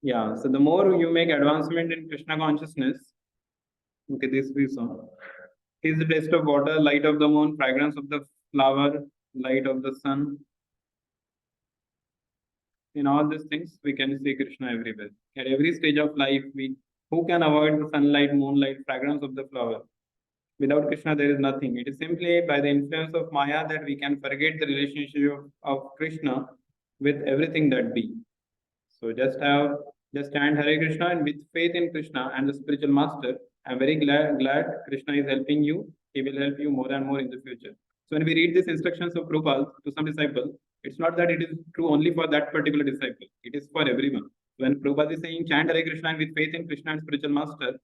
Yeah, so the more you make advancement in Krishna consciousness, okay, this we saw. Is the taste of water, light of the moon, fragrance of the flower, light of the sun. In all these things, we can see Krishna everywhere. At every stage of life, we who can avoid the sunlight, moonlight, fragrance of the flower? Without Krishna, there is nothing. It is simply by the influence of Maya that we can forget the relationship of Krishna with everything that be. So just stand Hare Krishna and with faith in Krishna and the spiritual master. I'm very glad Krishna is helping you. He will help you more and more in the future. So when we read these instructions of Prabhupada to some disciple, it's not that it is true only for that particular disciple. It is for everyone. When Prabhupada is saying chant Hare Krishna and with faith in Krishna and spiritual master,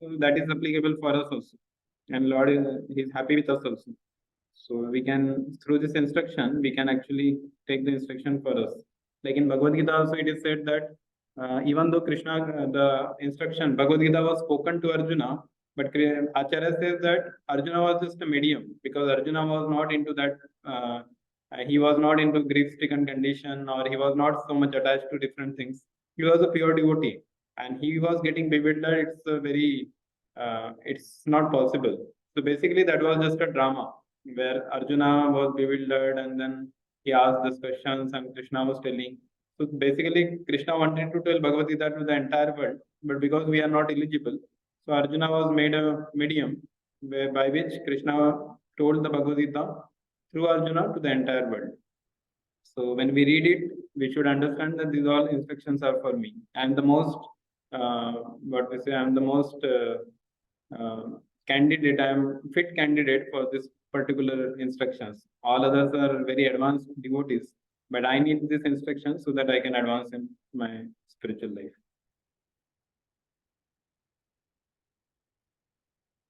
so that is applicable for us also. And Lord is happy with us also. So we can, through this instruction, we can actually take the instruction for us. Like in Bhagavad Gita also it is said that even though Krishna, the instruction, Bhagavad Gita was spoken to Arjuna, but Acharya says that Arjuna was just a medium because Arjuna was not into that, he was not into grief-stricken condition or he was not so much attached to different things. He was a pure devotee and he was getting bewildered. It's a very, it's not possible. So basically that was just a drama where Arjuna was bewildered and then he asked these questions and Krishna was telling. So basically, Krishna wanted to tell Bhagavad Gita to the entire world, but because we are not eligible, so Arjuna was made a medium by which Krishna told the Bhagavad Gita through Arjuna to the entire world. So when we read it, we should understand that these all instructions are for me. I am the most, what we say, I am the most candidate, I am fit candidate for this particular instructions. All others are very advanced devotees, but I need this instruction so that I can advance in my spiritual life.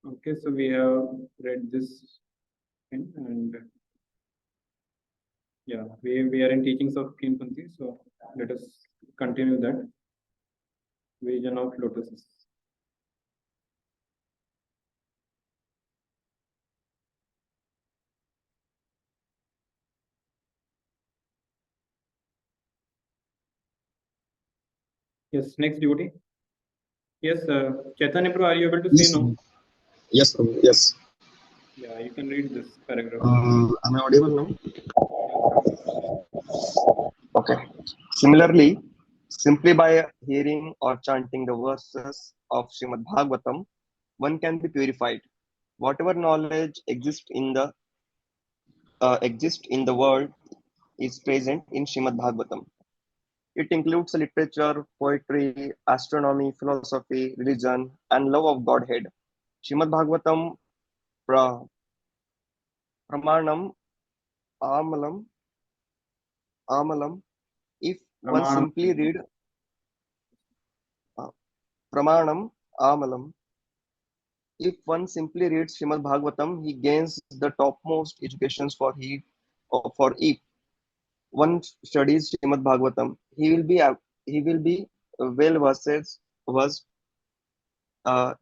Okay, so we have read this thing and yeah, we are in teachings of King Kunti, so let us continue that. Vision of lotuses. Yes, next duty. Yes, Chaitanya Prabhu, are you able to see Yes, now? yes, Prabhu, yes. Yeah, you can read this paragraph. Am I audible now? Yeah. Okay. Similarly, simply by hearing or chanting the verses of Srimad Bhagavatam, one can be purified. Whatever knowledge exists in the world is present in Srimad Bhagavatam. It includes literature, poetry, astronomy, philosophy, religion, and love of Godhead. Srimad Bhagavatam pra, pramanam amalam amalam. If one Pramanam. simply read uh, pramanam amalam, if one simply reads Srimad Bhagavatam, he gains the topmost educations for if one studies Srimad Bhagavatam, he will be well versed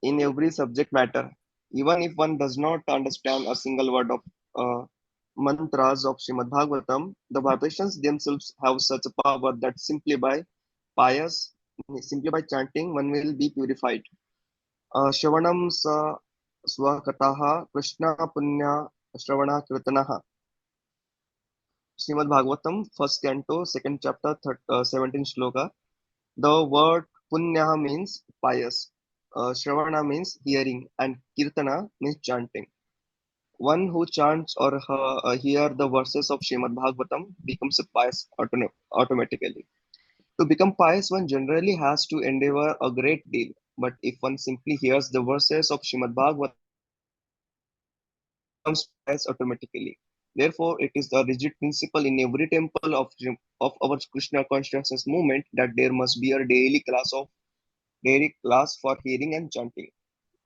in every subject matter. Even if one does not understand a single word of mantras of Srimad Bhagavatam, the vibrations themselves have such a power that pious, simply by chanting, one will be purified. Shravanam swakataha Krishna punya Shravana kirtanaha. Srimad Bhagavatam, first canto, second chapter, 17 shloka. The word punya means pious, Shravana means hearing, and Kirtana means chanting. One who chants or hear the verses of Srimad Bhagavatam becomes a pious automatically. To become pious, one generally has to endeavor a great deal. But if one simply hears the verses of Srimad Bhagavatam, one becomes pious automatically. Therefore, it is the rigid principle in every temple of our Krishna consciousness movement that there must be a daily class for hearing and chanting.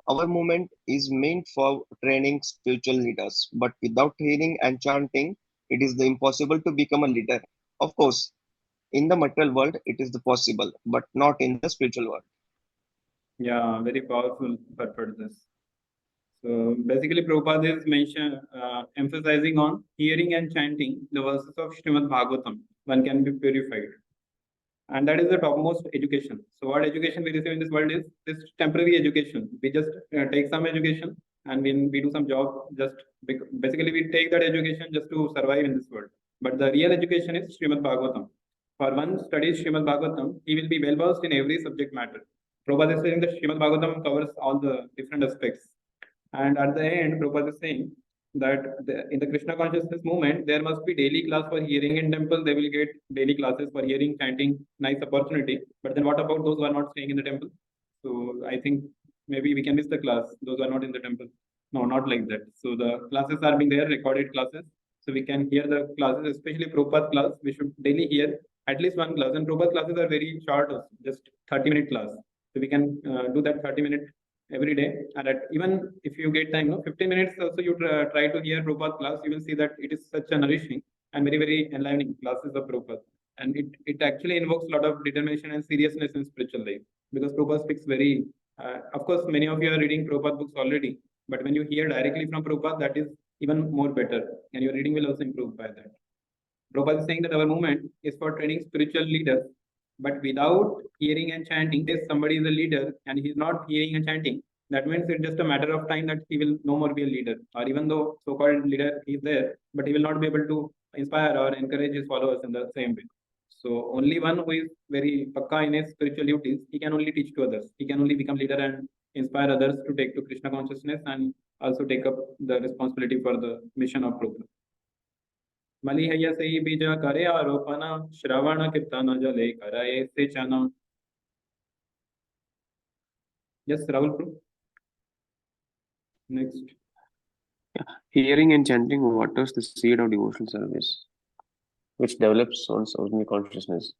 Our movement is meant for training spiritual leaders, but without hearing and chanting, it is the impossible to become a leader. Of course, in the material world, it is the possible, but not in the spiritual world. Yeah, very powerful purport this. So basically, Prabhupada is emphasizing on hearing and chanting the verses of Srimad Bhagavatam. One can be purified. And that is the topmost education. So what education we receive in this world is this temporary education. We just take some education and when we do some job, just basically we take that education just to survive in this world. But the real education is Srimad Bhagavatam. For one studies Srimad Bhagavatam, he will be well versed in every subject matter. Prabhupada is saying that Srimad Bhagavatam covers all the different aspects. And at the end, Prabhupada is saying that in the Krishna consciousness movement, there must be daily class for hearing in temple. They will get daily classes for hearing, chanting, nice opportunity. But then what about those who are not staying in the temple? So I think maybe we can miss the class, those who are not in the temple. No, not like that. So the classes are being there, recorded classes. So we can hear the classes, especially Prabhupada class. We should daily hear at least one class. And Prabhupada classes are very short, just 30-minute class. So we can do that 30-minute every day. And even if you get time, 15 minutes also you try to hear Prabhupada class, you will see that it is such a nourishing and very, very enlivening classes of Prabhupada. And it actually invokes a lot of determination and seriousness in spiritual life because Prabhupada speaks very, of course, many of you are reading Prabhupada books already, but when you hear directly from Prabhupada, that is even more better and your reading will also improve by that. Prabhupada is saying that our movement is for training spiritual leaders, but without hearing and chanting, if somebody is a leader and he's not hearing and chanting, that means it's just a matter of time that he will no more be a leader. Or even though so-called leader is there, but he will not be able to inspire or encourage his followers in the same way. So only one who is very pakka in his spiritual duties, he can only teach to others. He can only become leader and inspire others to take to Krishna consciousness and also take up the responsibility for the mission of Prabhupada. मलिहयसि बीज करे आरोपण श्रवण कीर्तन जले करे सेचन. Yes, Rahul. Next. Hearing and chanting waters the seed of devotional service, which develops one's original consciousness.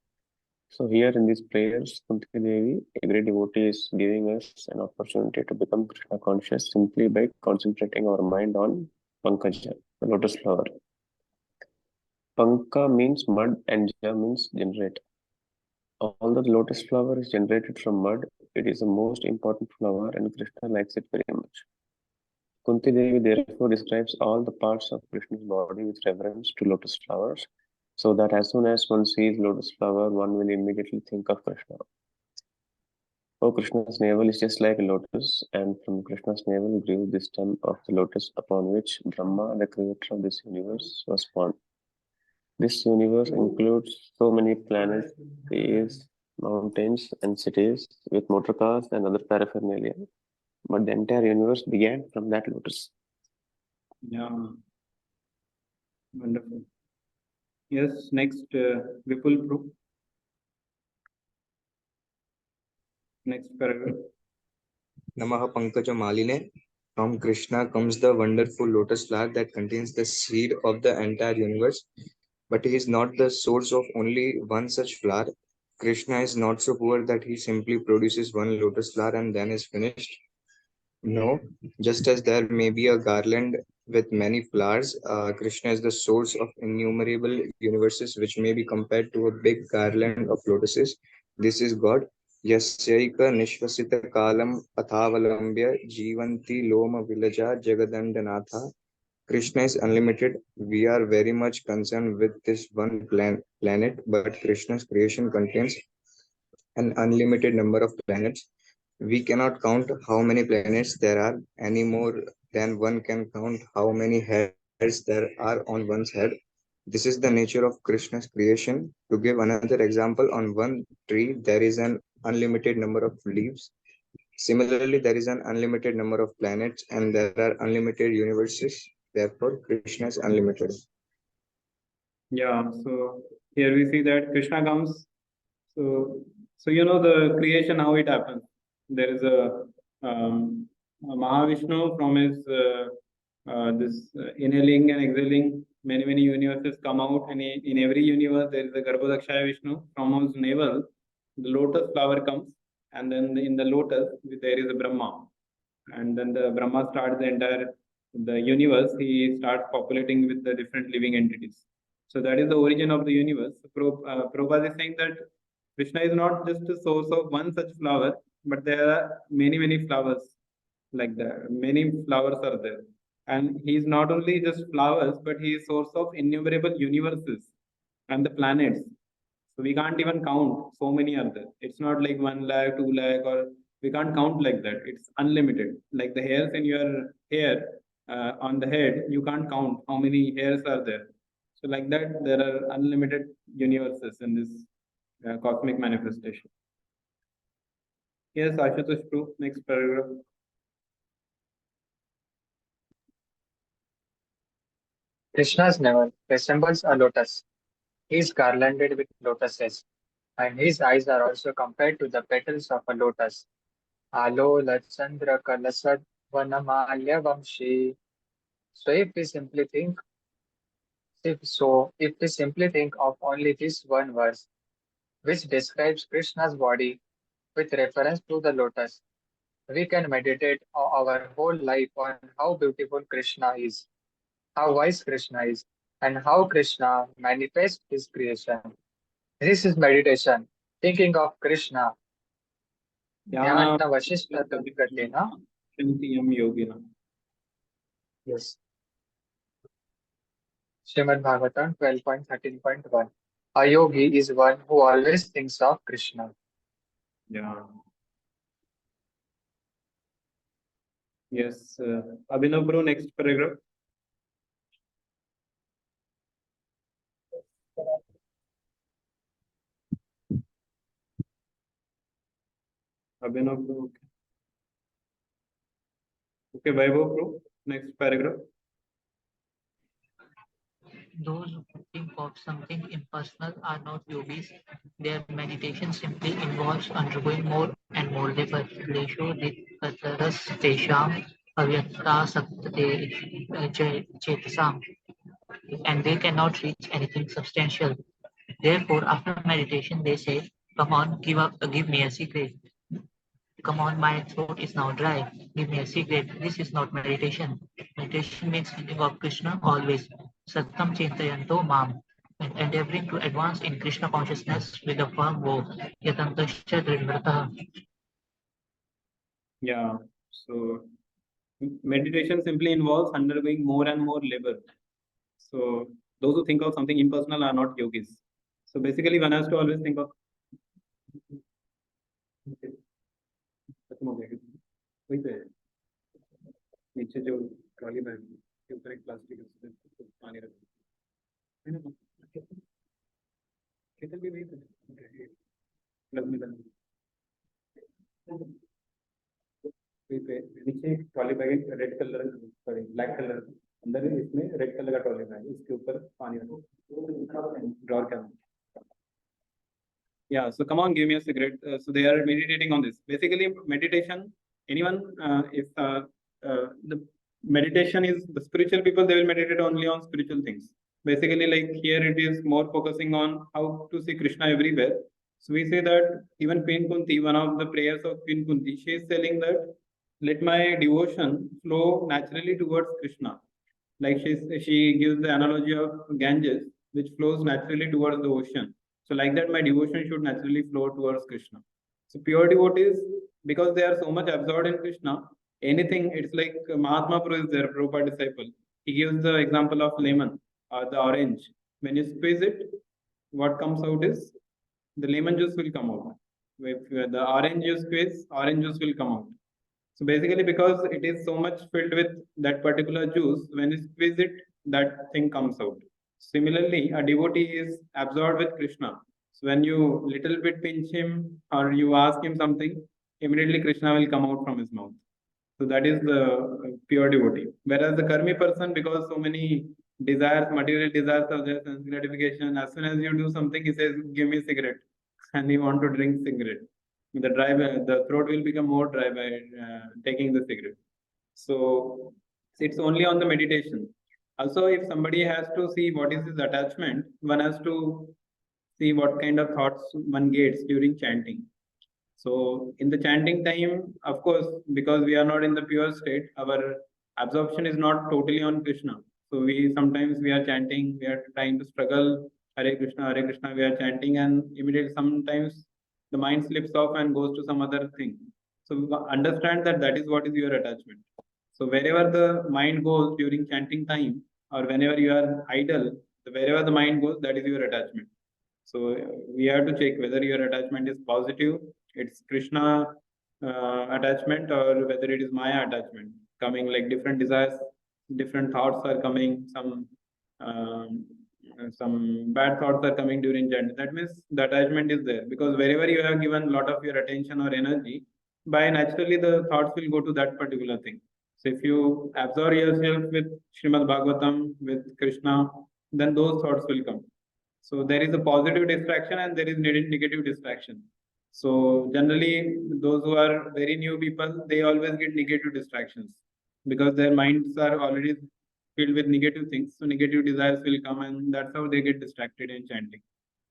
So here in these prayers, Kunti Devi, a great devotee, is giving us an opportunity to become Krishna conscious simply by concentrating our mind on Pankaja, the lotus flower. Panka means mud and Ja means generate. Although the lotus flower is generated from mud, it is the most important flower and Krishna likes it very much. Kunti Devi therefore describes all the parts of Krishna's body with reference to lotus flowers, so that as soon as one sees lotus flower, one will immediately think of Krishna. Oh, Krishna's navel is just like a lotus, and from Krishna's navel grew the stem of the lotus upon which Brahma, the creator of this universe, was born. This universe includes so many planets, trees, mountains, and cities with motor cars and other paraphernalia. But the entire universe began from that lotus. Yeah. Wonderful. Yes, next, Vipul Group. Next paragraph. Namaha Pankaja Maline. From Krishna comes the wonderful lotus flower that contains the seed of the entire universe. But he is not the source of only one such flower. Krishna is not so poor that he simply produces one lotus flower and then is finished. No, just as there may be a garland with many flowers, Krishna is the source of innumerable universes which may be compared to a big garland of lotuses. This is God. Yasyaika Nishvasita Kalam Athavalambya Jivanti Loma Vilaja Jagadandanatha. Krishna is unlimited. We are very much concerned with this one planet, but Krishna's creation contains an unlimited number of planets. We cannot count how many planets there are any more than one can count how many hairs there are on one's head. This is the nature of Krishna's creation. To give another example, on one tree there is an unlimited number of leaves. Similarly, there is an unlimited number of planets and there are unlimited universes. Therefore, Krishna is unlimited. Yeah, so here we see that Krishna comes. So you know the creation, how it happens. There is a Mahavishnu from his this inhaling and exhaling. Many universes come out, and in every universe there is a Garbhodakshaya Vishnu from whose navel the lotus flower comes, and then in the lotus there is a Brahma, and then the Brahma starts the entire the universe. He starts populating with the different living entities. So that is the origin of the universe. Prabhupada is saying that Krishna is not just a source of one such flower, but there are many flowers like that. Many flowers are there. And he is not only just flowers, but he is source of innumerable universes and the planets. So we can't even count so many are there. It's not like 1 lakh, 2 lakh, or we can't count like that. It's unlimited. Like the hairs in your hair on the head, you can't count how many hairs are there. So like that, there are unlimited universes in this cosmic manifestation. Yes, Ashutosh, true. Next paragraph. Krishna's navel resembles a lotus. He is garlanded with lotuses, and his eyes are also compared to the petals of a lotus. Alo Lachandra Kalasad Vanamalya Vamshi. So if we simply think of only this one verse, which describes Krishna's body with reference to the lotus, we can meditate our whole life on how beautiful Krishna is, how wise Krishna is, and how Krishna manifests his creation. This is meditation, thinking of Krishna. Dhyana Dhyana Vashishta Gatina. Chintiyam Yogina. Yes. Srimad Bhagavatam 12.13.1. A yogi is one who always thinks of Krishna. Yeah. Yes. Abhinav bro, next paragraph. Abhinav bro. Okay, Vaibhav bro, next paragraph. Those who think of something impersonal are not yogis. Their meditation simply involves undergoing more and more labor. Klesho dikataras tesham avyakta saktate chetasam, and they cannot reach anything substantial. Therefore, after meditation, they say, "Come on, give me a secret. Come on, my throat is now dry. Give me a secret." This is not meditation. Meditation means thinking of Krishna always. Satam Chintayanto Mam, and endeavoring to advance in Krishna consciousness with a firm vow. Yatantasya Dridvrataha. Yeah. So meditation simply involves undergoing more and more labor. So those who think of something impersonal are not yogis. So basically, one has to always think of. वही पे है। नीचे जो trolley bag के ऊपर एक plastic है उसमें कुछ पानी रखो है ना किचन भी वही पे प्लग में लगा वही पे नीचे एक ट्रॉली बैग है red colour sorry black colour अंदर इसमें रेड कलर का ट्रॉली बैग इसके ऊपर पानी रखो ड्रॉर के अंदर. Yeah, so come on, give me a cigarette. So they are meditating on this. Basically, meditation. Anyone, if the meditation is the spiritual people, they will meditate only on spiritual things. Basically, like here, it is more focusing on how to see Krishna everywhere. So we say that even Queen Kunti, one of the prayers of Queen Kunti, she is telling that let my devotion flow naturally towards Krishna. Like she gives the analogy of Ganges, which flows naturally towards the ocean. So like that, my devotion should naturally flow towards Krishna. So pure devotees, because they are so much absorbed in Krishna, anything, it's like Mahatma Prabhu is their Prabhupada disciple. He gives the example of lemon or the orange. When you squeeze it, what comes out is the lemon juice will come out. If the orange you squeeze, orange juice will come out. So basically, because it is so much filled with that particular juice, when you squeeze it, that thing comes out. Similarly, a devotee is absorbed with Krishna. So when you little bit pinch him or you ask him something, immediately Krishna will come out from his mouth. So that is the pure devotee. Whereas the karmi person, because so many desires, material desires are there, sense gratification, as soon as you do something, he says, "Give me a cigarette," and he want to drink cigarette. The throat will become more dry by taking the cigarette. So it's only on the meditation. Also, if somebody has to see what is his attachment, one has to see what kind of thoughts one gets during chanting. So in the chanting time, of course, because we are not in the pure state, our absorption is not totally on Krishna. So we are chanting, we are trying to struggle, Hare Krishna, we are chanting, and immediately sometimes the mind slips off and goes to some other thing. So understand that that is what is your attachment. So wherever the mind goes during chanting time, or whenever you are idle, wherever the mind goes, that is your attachment. So we have to check whether your attachment is positive, it's Krishna attachment, or whether it is Maya attachment. Coming like different desires, different thoughts are coming, some bad thoughts are coming during chanting. That means the attachment is there, because wherever you have given a lot of your attention or energy, by naturally the thoughts will go to that particular thing. So if you absorb yourself with Srimad Bhagavatam, with Krishna, then those thoughts will come. So there is a positive distraction and there is negative distraction. So generally, those who are very new people, they always get negative distractions because their minds are already filled with negative things. So negative desires will come, and that's how they get distracted in chanting.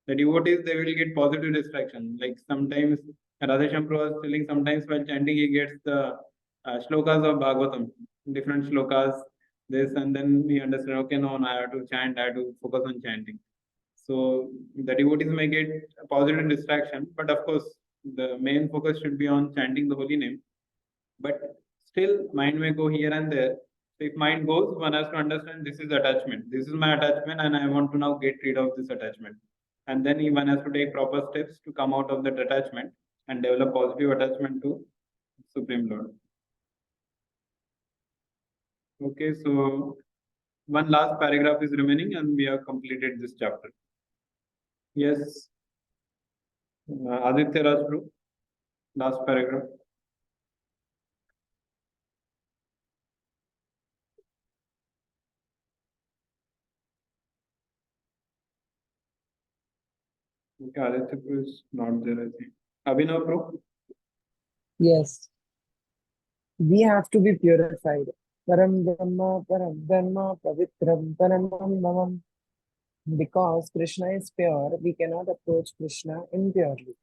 The devotees, they will get positive distraction. Like sometimes Radheshyam Prabhu was telling, sometimes while chanting he gets the shlokas of Bhagavatam, different shlokas, this, and then we understand, okay, no, I have to chant, I have to focus on chanting. So the devotees may get a positive distraction, but of course the main focus should be on chanting the holy name. But still mind may go here and there. So if mind goes, one has to understand this is attachment. This is my attachment and I want to now get rid of this attachment. And then one has to take proper steps to come out of that attachment and develop positive attachment to Supreme Lord. Okay, so one last paragraph is remaining and we have completed this chapter. Yes. Aditya Rajpuru, last paragraph. Okay, Aditya Prabhu is not there, I think. Abhinav Prabhu? Yes, we have to be purified. Param Brahma, Pavitram, Paramam Navam. Because Krishna is pure, we cannot approach Krishna impurely.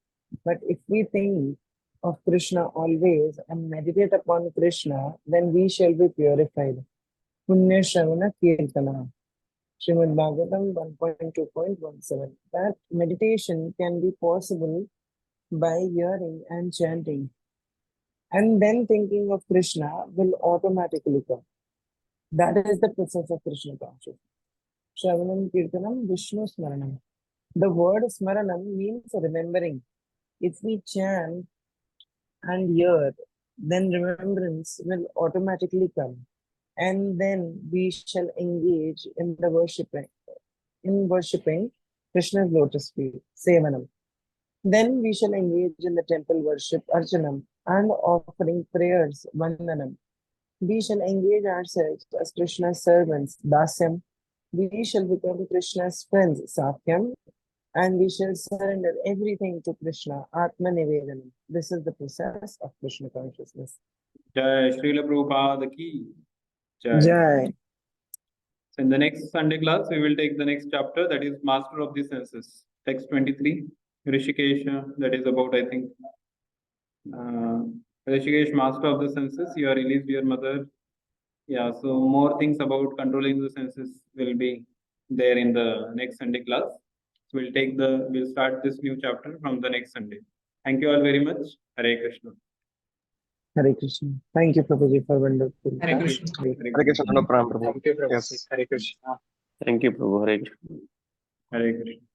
But if we think of Krishna always and meditate upon Krishna, then we shall be purified. Punya Shravana Kirtana. Srimad Bhagavatam 1.2.17. That meditation can be possible by hearing and chanting. And then thinking of Krishna will automatically come. That is the process of Krishna consciousness. Shravanam Kirtanam Vishnu Smaranam. The word Smaranam means remembering. If we chant and hear, then remembrance will automatically come. And then we shall engage in the worshipping Krishna's lotus feet, Sevanam. Then we shall engage in the temple worship, Archanam, and offering prayers, Vandanam. We shall engage ourselves as Krishna's servants, Dasyam. We shall become Krishna's friends, Sakyam. And we shall surrender everything to Krishna, Atma Nivedanam. This is the process of Krishna consciousness. Jai Srila Prabhupada ki Jai. Jai. So in the next Sunday class, we will take the next chapter, that is Master of the Senses. Text 23, Rishikesh, that is about, I think, Rishikesh, Master of the Senses, you are released your mother. Yeah, so more things about controlling the senses will be there in the next Sunday class. So we'll start this new chapter from the next Sunday. Thank you all very much. Hare Krishna. Hare Krishna. Thank you, Prabhuji, for wonderful. Hare Krishna. Hare Krishna, Pram Prabhu. Thank you, Prabhu. Yes. Hare Krishna. Thank you, Prabhu. Hare Krishna. Hare Krishna.